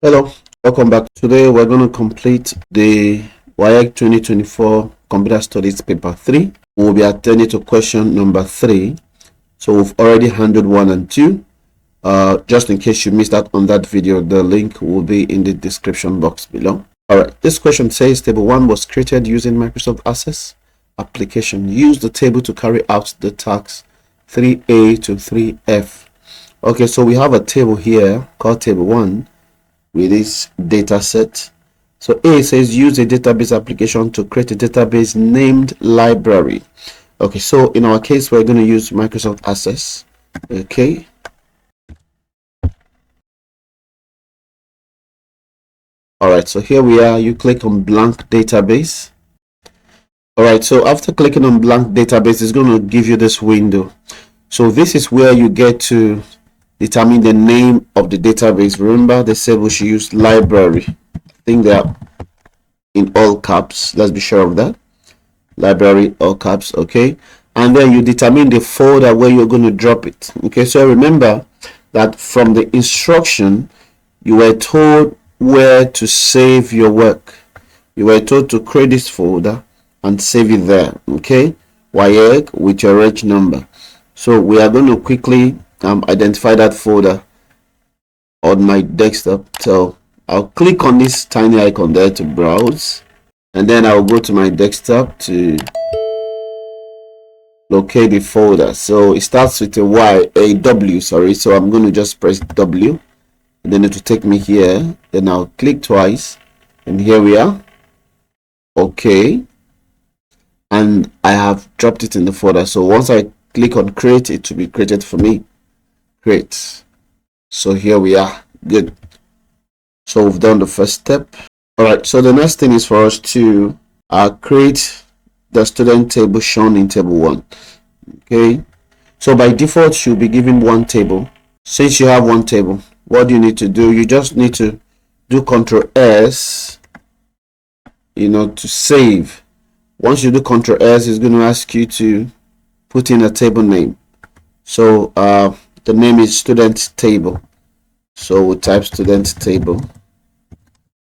Hello, welcome back. Today we're going to complete the WAEC 2024 Computer Studies Paper 3. We'll be attending to question number 3. So we've already handled 1 and 2. Just in case you missed out on that video, the link will be in the description box below. Alright, this question says Table 1 was created using Microsoft Access application. Use the table to carry out the tasks 3A to 3F. Okay, so we have a table here called Table 1 with this data set. So A says use a database application to create a database named library. Okay, so in our case we're going to use Microsoft Access. Okay, all right, so here we are. You click on blank database. All right, so after clicking on blank database, it's going to give you this window. So this is where you get to determine the name of the database. Remember, they said we should use library. I think they are in all caps. Let's be sure of that. Library, all caps. Okay, and then you determine the folder where you're going to drop it. Okay, so remember that from the instruction you were told where to save your work. You were told to create this folder and save it there. Okay, WAEC with your reg number. So we are going to quickly identify that folder on my desktop. So I'll click on this tiny icon there to browse, and then I'll go to my desktop to locate the folder. So it starts with a W, sorry. So I'm going to just press W, and then it will take me here. Then I'll click twice, and here we are. Okay, and I have dropped it in the folder. So once I click on create, it will be created for me. Great. So here we are. Good. So we've done the first step. All right, so the next thing is for us to create the student table shown in table 1. Okay, so by default you'll be given one table. Since you have one table, what do you need to do? You just need to do Ctrl S, to save. Once you do Ctrl S, it's going to ask you to put in a table name. So the name is student table. So we'll type student table.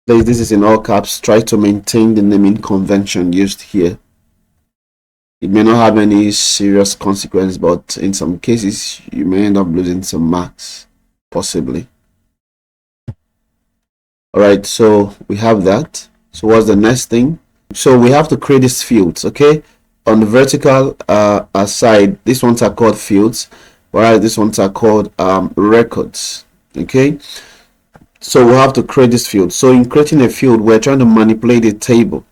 This is in all caps. Try to maintain the naming convention used here. It may not have any serious consequence, but in some cases you may end up losing some marks, possibly. All right, so we have that. So what's the next thing? So we have to create these fields. Okay, on the vertical side, these ones are called fields, whereas these ones are called records. Okay, so we'll have to create this field. So in creating a field, we're trying to manipulate the table.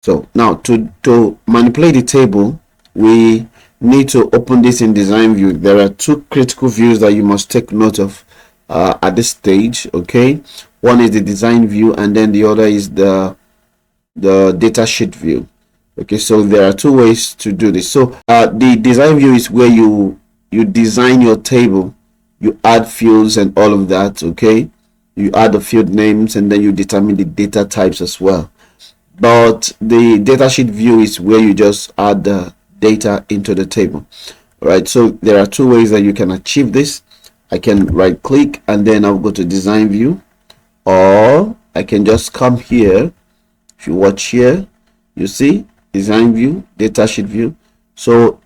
So now to manipulate the table, we need to open this in design view. There are two critical views that you must take note of at this stage. Okay, one is the design view, and then the other is the data sheet view. Okay, so there are two ways to do this. So the design view is where you design your table, you add fields and all of that. Okay, you add the field names, and then you determine the data types as well. But the data sheet view is where you just add the data into the table. All right, so there are two ways that you can achieve this. I can right click and then I'll go to design view, or I can just come here. If you watch here, you see design view, data sheet view. So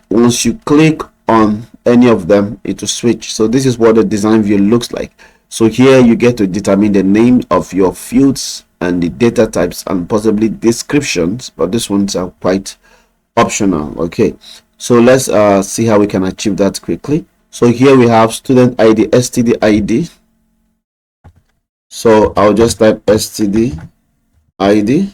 once you click on any of them, it will switch. So this is what the design view looks like. So here you get to determine the name of your fields and the data types and possibly descriptions, but these ones are quite optional. Okay, so let's see how we can achieve that quickly. So here we have student ID, std ID. So I'll just type std ID,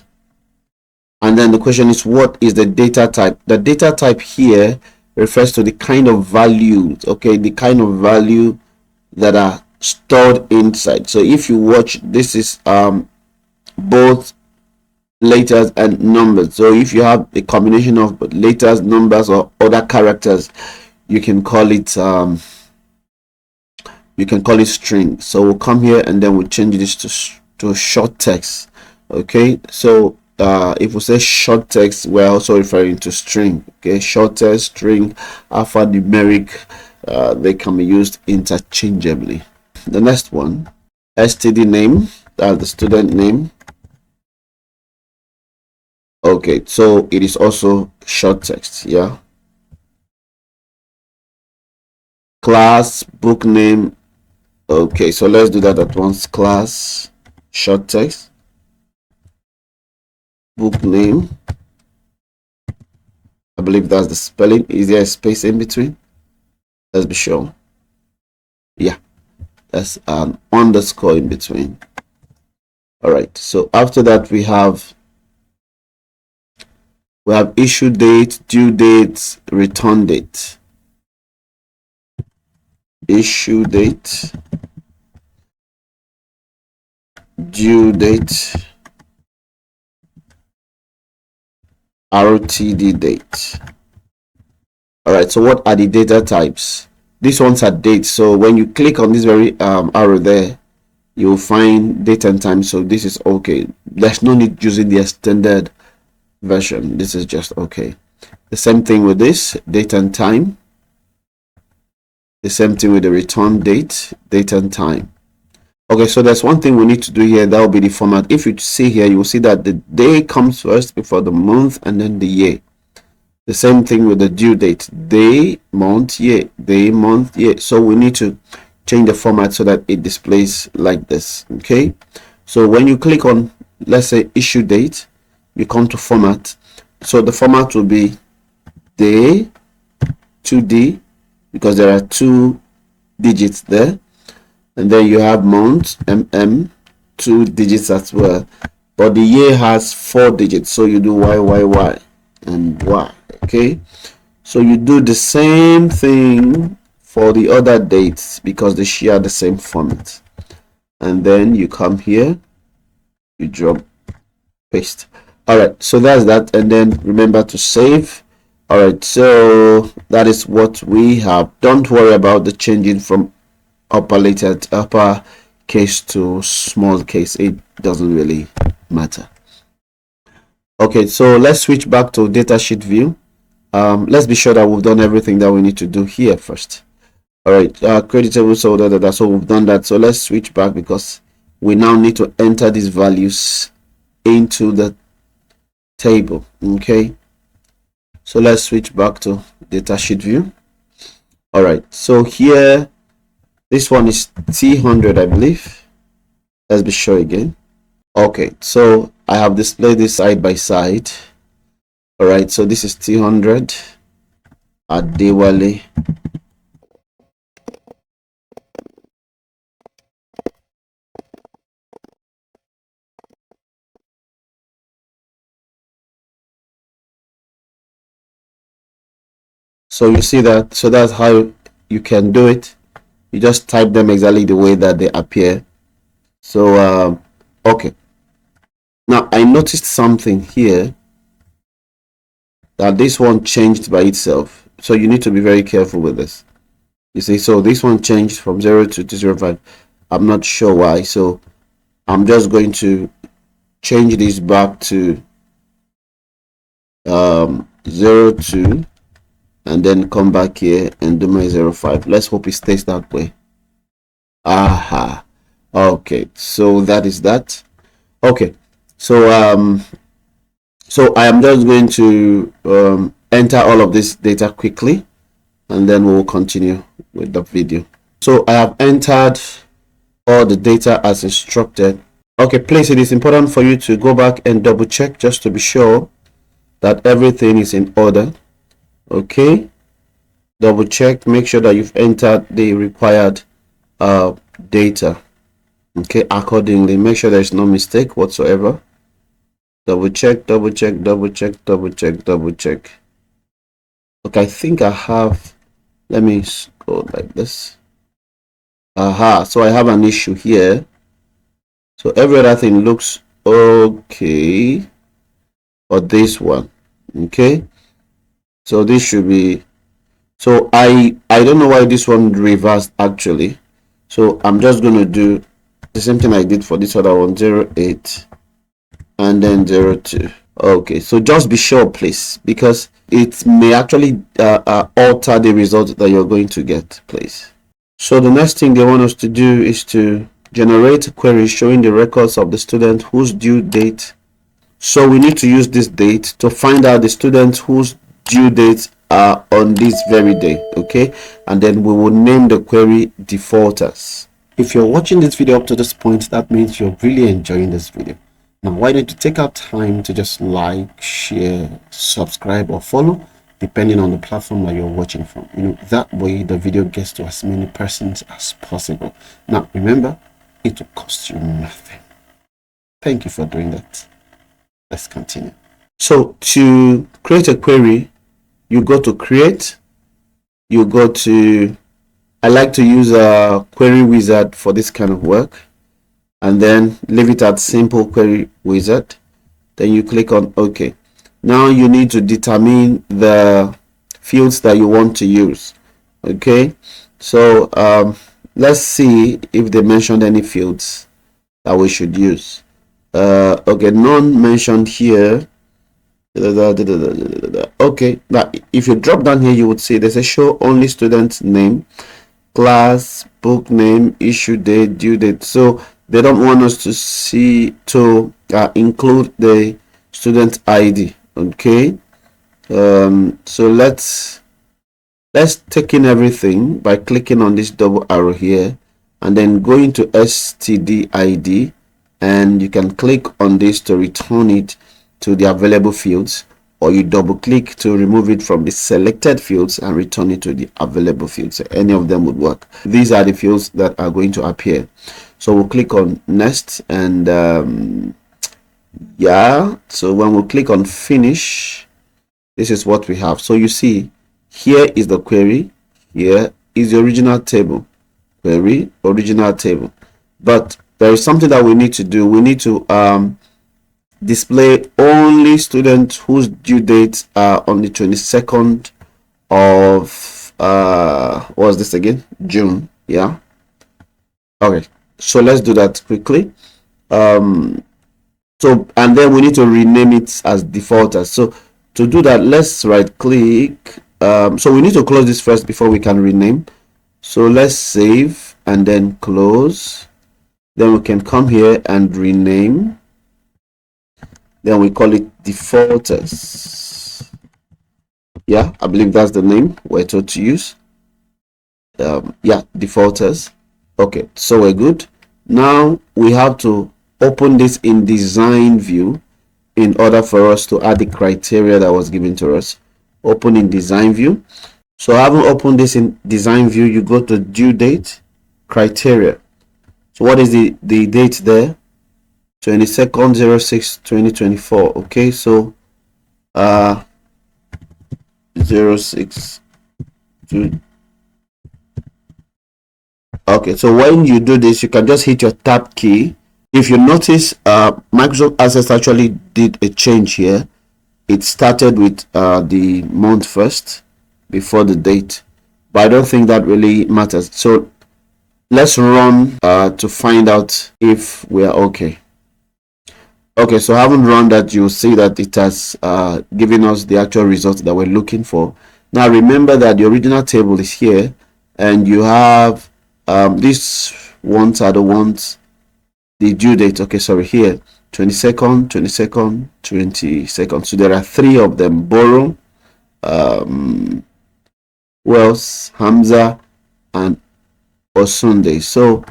and then the question is, what is the data type? The data type here refers to the kind of values, okay, the kind of value that are stored inside. So if you watch, this is both letters and numbers. So if you have a combination of letters, numbers, or other characters, you can call it string. So we'll come here and then we'll change this to short text. Okay, so if we say short text, we're also referring to string. Okay, short text, string, alphanumeric, they can be used interchangeably. The next one, std name, that's the student name. Okay, so it is also short text. Yeah, class book name. Okay, so let's do that at once. Class short text book name. I believe that's the spelling. Is there a space in between? Let's be sure. Yeah, that's an underscore in between. All right, so after that we have issue date, due date, return date. Issue date, due date, RTD date. All right, so what are the data types? These ones are dates. So when you click on this very arrow there, you'll find date and time. So this is okay. There's no need using the extended version. This is just okay. The same thing with this, date and time. The same thing with the return date, date and time. Okay, so there's one thing we need to do here. That will be the format. If you see here, you will see that the day comes first before the month and then the year. The same thing with the due date, day, month, year, day, month, year. So we need to change the format so that it displays like this. Okay, so when you click on, let's say, issue date, you come to format. So the format will be day, 2D, because there are 2 digits there, and then you have month, 2 digits as well, but the year has 4 digits, so you do y and y. Okay, so you do the same thing for the other dates because they share the same format, and then you come here, you drop, paste. All right, so that's that, and then remember to save. All right, so that is what we have. Don't worry about the changing from upper case to small case. It doesn't really matter. Okay, so let's switch back to datasheet view. Let's be sure that we've done everything that we need to do here first. All right, create table, so so we've done that. So let's switch back because we now need to enter these values into the table. Okay, so let's switch back to datasheet view. All right, so here this one is T100, I believe. Let's be sure again. Okay, so I have displayed this side by side. All right, so this is T100 at Dewale. So you see that, so that's how you can do it. You just type them exactly the way that they appear. So okay, now I noticed something here, that this one changed by itself, so you need to be very careful with this. You see, so this one changed from 0 to 205. I'm not sure why, so I'm just going to change this back to 02 and then come back here and do my 05. Let's hope it stays that way. Aha, okay, so that is that. Okay, so so I am just going to enter all of this data quickly, and then we'll continue with the video. So I have entered all the data as instructed. Okay, please, it is important for you to go back and double check just to be sure that everything is in order. Okay, double check, make sure that you've entered the required data, okay, accordingly. Make sure there's no mistake whatsoever. Double check, double check, double check, double check, double check. Okay, I think I have, let me go like this. Aha, so I have an issue here. So every other thing looks okay, but this one, okay, so this should be, so I don't know why this one reversed actually. So I'm just going to do the same thing I did for this other one, 08 and then 02. Okay, so just be sure, please, because it may actually alter the result that you're going to get, please. So the next thing they want us to do is to generate query showing the records of the student whose due date. So we need to use this date to find out the students whose due dates are on this very day. Okay, and then we will name the query defaulters. If you're watching this video up to this point, that means you're really enjoying this video. Now, why don't you take out time to just like, share, subscribe, or follow, depending on the platform that you're watching from. That way the video gets to as many persons as possible. Now, remember, it will cost you nothing. Thank you for doing that. Let's continue. So to create a query, you go to create, you go to, I like to use a query wizard for this kind of work, and then leave it at simple query wizard. Then you click on OK. Now you need to determine the fields that you want to use. Okay, so let's see if they mentioned any fields that we should use. Okay, none mentioned here. Okay, now if you drop down here, you would see there's a show only student name, class, book name, issue date, due date. So they don't want us to see to include the student ID. Okay, so let's take in everything by clicking on this double arrow here and then going to std_id, and you can click on this to return it to the available fields, or you double click to remove it from the selected fields and return it to the available fields. So any of them would work. These are the fields that are going to appear. So we'll click on next, and yeah, so when we click on finish, this is what we have. So you see, here is the query, here is the original table, query, original table. But there is something that we need to do. We need to display only students whose due dates are on the 22nd of what was this again? June. Yeah, okay, so let's do that quickly. So, and then we need to rename it as defaulters. So to do that, let's right click. So we need to close this first before we can rename. So let's save and then close. Then we can come here and rename. Then we call it defaulters. Yeah, I believe that's the name we're told to use. Yeah, defaulters. Okay, so we're good. Now we have to open this in design view in order for us to add the criteria that was given to us. Open in design view. So having opened this in design view, you go to due date criteria. So what is the date there? 22nd 06 2024. Okay, so 06 to, okay, so when you do this, you can just hit your tab key. If you notice, Microsoft Access actually did a change here. It started with the month first before the date, but I don't think that really matters. So let's run to find out if we are okay. Okay, so having run that, you'll see that it has given us the actual result that we're looking for. Now remember that the original table is here, and you have these ones are the ones, the due date. Okay, sorry, here 22nd, 22nd. So there are three of them: Boro, Wells, Hamza, and Osunday. So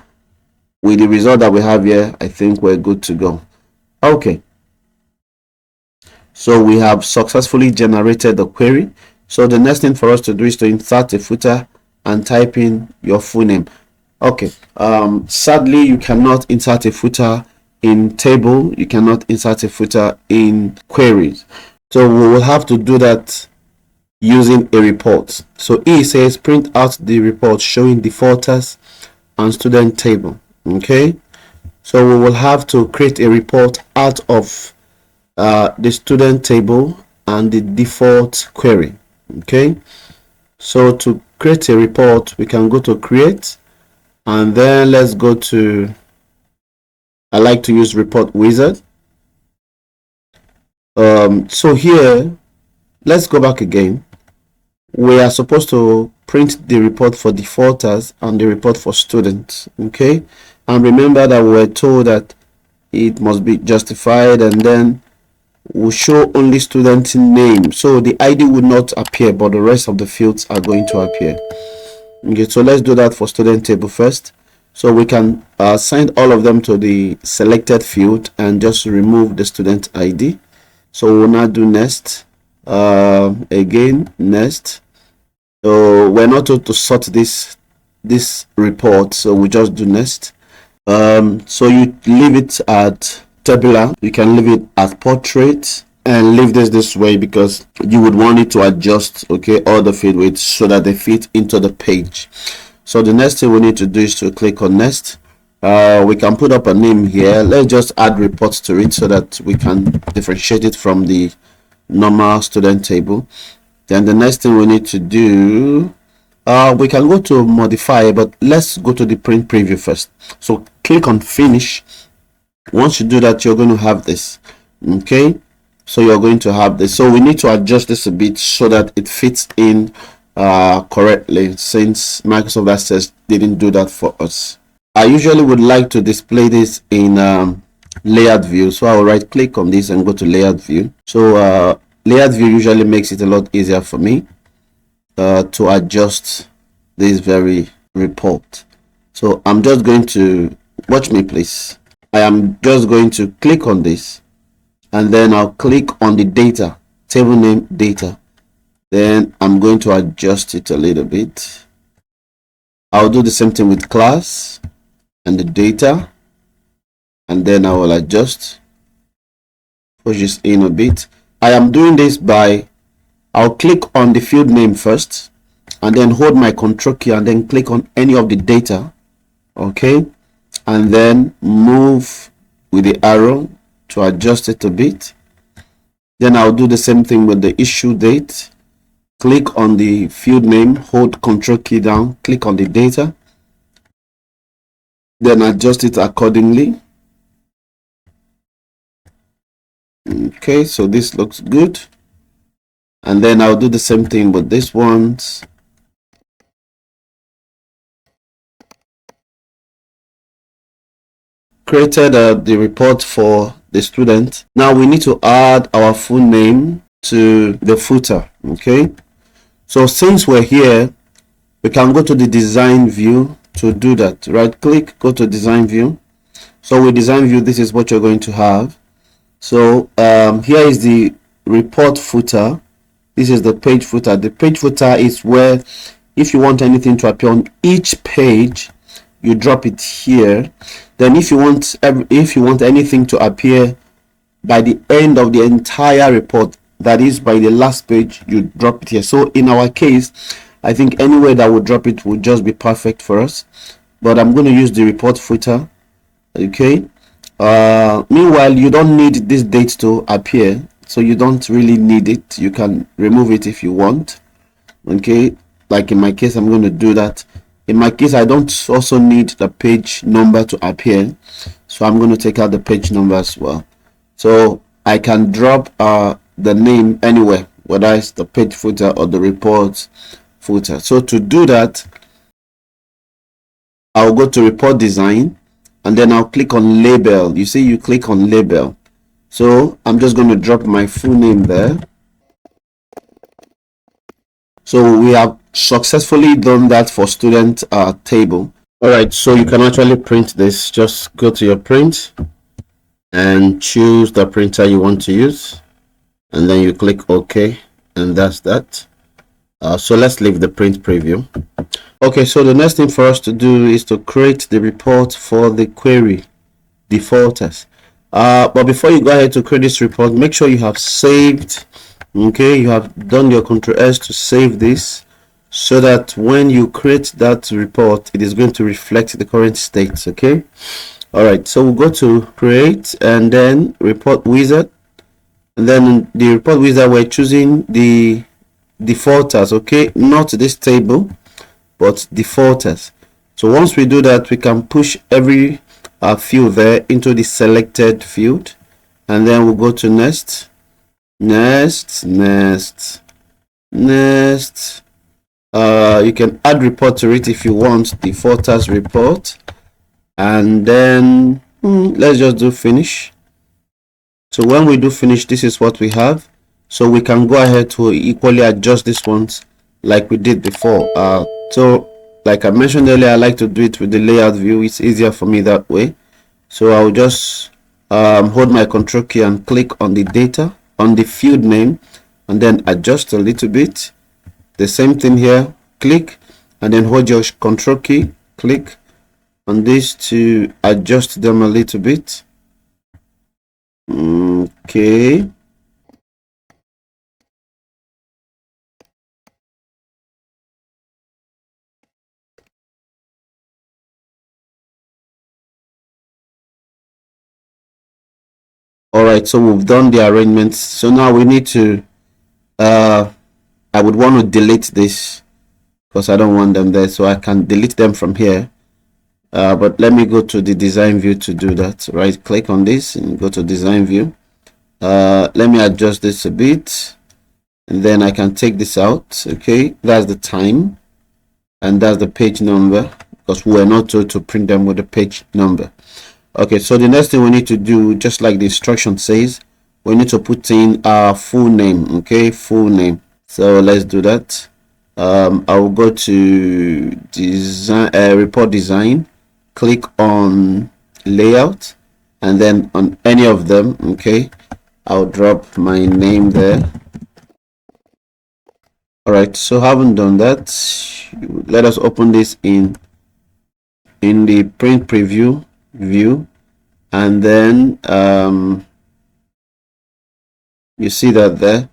with the result that we have here, I think we're good to go. Okay, so we have successfully generated the query. So the next thing for us to do is to insert a footer and type in your full name. Okay, sadly you cannot insert a footer in table, you cannot insert a footer in queries, so we will have to do that using a report. So E says print out the report showing defaulters and student table. Okay, so we will have to create a report out of the student table and the default query. Okay, so to create a report, we can go to create, and then let's go to, I like to use report wizard. So here, let's go back again. We are supposed to print the report for defaulters and the report for students. Okay, And remember that we're told that it must be justified, and then we'll show only student name, so the ID will not appear, but the rest of the fields are going to appear. Okay, so let's do that for student table first. So we can assign all of them to the selected field and just remove the student ID. So we'll now do next. Again, next. So we're not told to sort this report, so we just do next. So you leave it at tabular, you can leave it at portrait, and leave this way because you would want it to adjust, okay, all the field weights so that they fit into the page. So the next thing we need to do is to click on next. We can put up a name here. Let's just add reports to it so that we can differentiate it from the normal student table. Then the next thing we need to do, we can go to modify, but let's go to the print preview first. So click on finish. Once you do that, you're going to have this. Okay, so you're going to have this. So we need to adjust this a bit so that it fits in correctly, since Microsoft Access didn't do that for us. I usually would like to display this in layout view, so I'll right click on this and go to layout view. So layout view usually makes it a lot easier for me to adjust this very report. So I'm just going to, watch me please, I am just going to click on this, and then I'll click on the data, table name data. Then I'm going to adjust it a little bit. I'll do the same thing with class and the data, and then I will adjust, push this in a bit. I am doing this by, I'll click on the field name first, and then hold my control key and then click on any of the data, okay, and then move with the arrow to adjust it a bit. Then I'll do the same thing with the issue date. Click on the field name, hold control key down, click on the data, then adjust it accordingly. Okay, so this looks good. And then I'll do the same thing with this ones. Created the report for the student. Now we need to add our full name to the footer. Okay, so since we're here, we can go to the design view to do that. Right click, go to design view. So with design view, this is what you're going to have. So here is the report footer. This is the page footer. The page footer is where, if you want anything to appear on each page, you drop it here. Then if you want anything to appear by the end of the entire report, that is by the last page, you drop it here. So in our case, I think anywhere that would drop it would just be perfect for us, but I'm going to use the report footer. Okay, meanwhile, you don't need this date to appear, so you don't really need it. You can remove it if you want. Okay, like in my case, I'm going to do that. In my case, I don't also need the page number to appear, so I'm going to take out the page number as well. So I can drop the name anywhere, whether it's the page footer or the report footer. So to do that, I'll go to report design, and then I'll click on label. You see, you click on label. So I'm just going to drop my full name there. So we have successfully done that for student table. All right, so you can actually print this. Just go to your print and choose the printer you want to use, and then you click OK, and that's that. So let's leave the print preview. Okay, so the next thing for us to do is to create the report for the query defaulters. But before you go ahead to create this report, make sure you have saved. Okay, you have done your Ctrl S to save this, so that when you create that report, it is going to reflect the current state. Okay, all right, so we'll go to create and then report wizard, and then in the report wizard we're choosing the defaulters. Okay, not this table but defaulters. So once we do that, we can push every field there into the selected field, and then we'll go to next. You can add report to it if you want, defaulters report, and then let's just do finish. So when we do finish, this is what we have. So we can go ahead to equally adjust these ones like we did before. So like I mentioned earlier, I like to do it with the layout view. It's easier for me that way. So I'll just hold my control key and click on the data, on the field name, and then adjust a little bit. The same thing here, click, and then hold your control key, click on this to adjust them a little bit. Okay. All right, so we've done the arrangements. So now we need to I would want to delete this because I don't want them there, so I can delete them from here. But let me go to the design view to do that. Right click on this and go to design view. Let me adjust this a bit, and then I can take this out. Okay, that's the time and that's the page number, because we're not told to print them with the page number. Okay, so the next thing we need to do, just like the instruction says, we need to put in our full name. Okay, full name. So let's do that. I will go to design, report design, click on layout, and then on any of them. Okay, I'll drop my name there. All right, so having done that, let us open this in the print preview view, and then you see that there.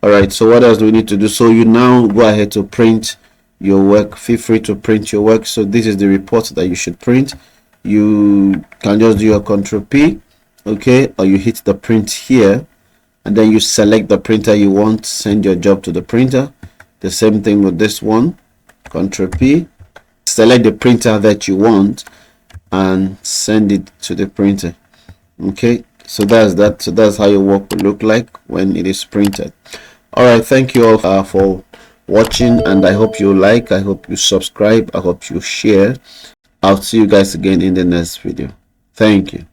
All right, so what else do we need to do? So you now go ahead to print your work. Feel free to print your work. So this is the report that you should print. You can just do your Control P, okay, or you hit the print here, and then you select the printer you want, send your job to the printer. The same thing with this one, Control P, select the printer that you want and send it to the printer. Okay, so that's that. So that's how your work will look like when it is printed. All right, thank you all for watching, and I hope you like, I hope you subscribe, I hope you share. I'll see you guys again in the next video. Thank you.